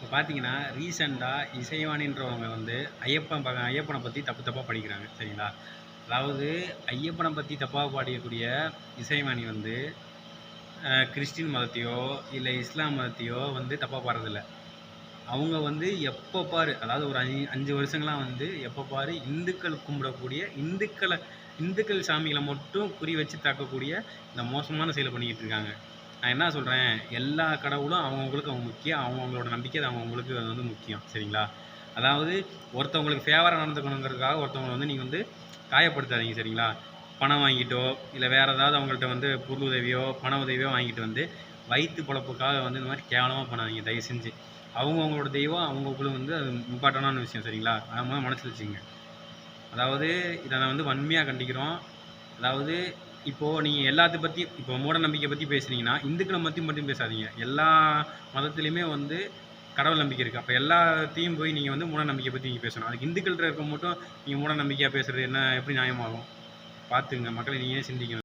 இப்போ பார்த்தீங்கன்னா, இசைவாணின்றவங்க வந்து ஐயப்பனை பத்தி தப்பு தப்பா படிக்கிறாங்க. சரிங்களா? அதாவது ஐயப்பன பத்தி தப்பா பாடியக்கூடிய இசைவாணி வந்து கிறிஸ்டின் மதத்தையோ, இல்ல இஸ்லாம் மதத்தையோ வந்து தப்பா பாடுறதில்ல. அவங்க வந்து எப்ப பாரு, அதாவது ஒரு 5 வருஷங்களா வந்து எப்ப பாரு இந்துக்கள் கும்பிடக்கூடிய இந்துக்கள் சாமிகள மட்டும் குறி வச்சு தாக்கக்கூடிய இந்த மோசமான செயல பண்ணிக்கிட்டு இருக்காங்க. நான் என்ன சொல்றேன், எல்லா கடவுளும் அவங்கவங்களுக்கு முக்கியம். அவங்கவங்களோட நம்பிக்கை அது அவங்கவங்களுக்கு அது வந்து முக்கியம். சரிங்களா? அதாவது ஒருத்தவங்களுக்கு ஃபேவரா நடந்துக்கணுங்கிறதுக்காக ஒருத்தவங்கள வந்து நீங்க வந்து காயப்படுத்தாதீங்க. சரிங்களா? பணம் வாங்கிட்டோ, இல்ல வேற ஏதாவது அவங்கள்ட்ட வந்து பொருள் உதவியோ, பண உதவியோ வாங்கிட்டு வந்து வயித்து பொழப்புக்காக வந்து இந்த மாரி கேவலமா பண்ணாதீங்க தயவு செஞ்சு. அவங்கவங்களோட தெய்வம் அவங்கவுங்களும் வந்து அது இம்பார்ட்டன்டான விஷயம். சரிங்களா? அத மனசுல வச்சுக்கங்க. அதாவது இத நான் வந்து வன்மையா கண்டிக்கிறோம். அதாவது இப்போ நீங்க எல்லாத்த பத்தி இப்போ மூட நம்பிக்கை பத்தி பேசுனீங்கன்னா, இந்துக்கள பத்தி மட்டும் பேசாதீங்க. எல்லா மதத்திலயுமே வந்து கடவுள் நம்பிக்கை இருக்கு. அப்ப எல்லாத்தையும் போய் நீங்க வந்து மூட நம்பிக்கை பத்தி நீங்க பேசணும். அதுக்கு இந்துக்கள்ட்ட இருக்க மட்டும் நீங்க மூட நம்பிக்கையா பேசுறது என்ன எப்படி நியாயமாகும்? பார்த்துங்க மக்களே நீங்களே சிந்திக்கணும்.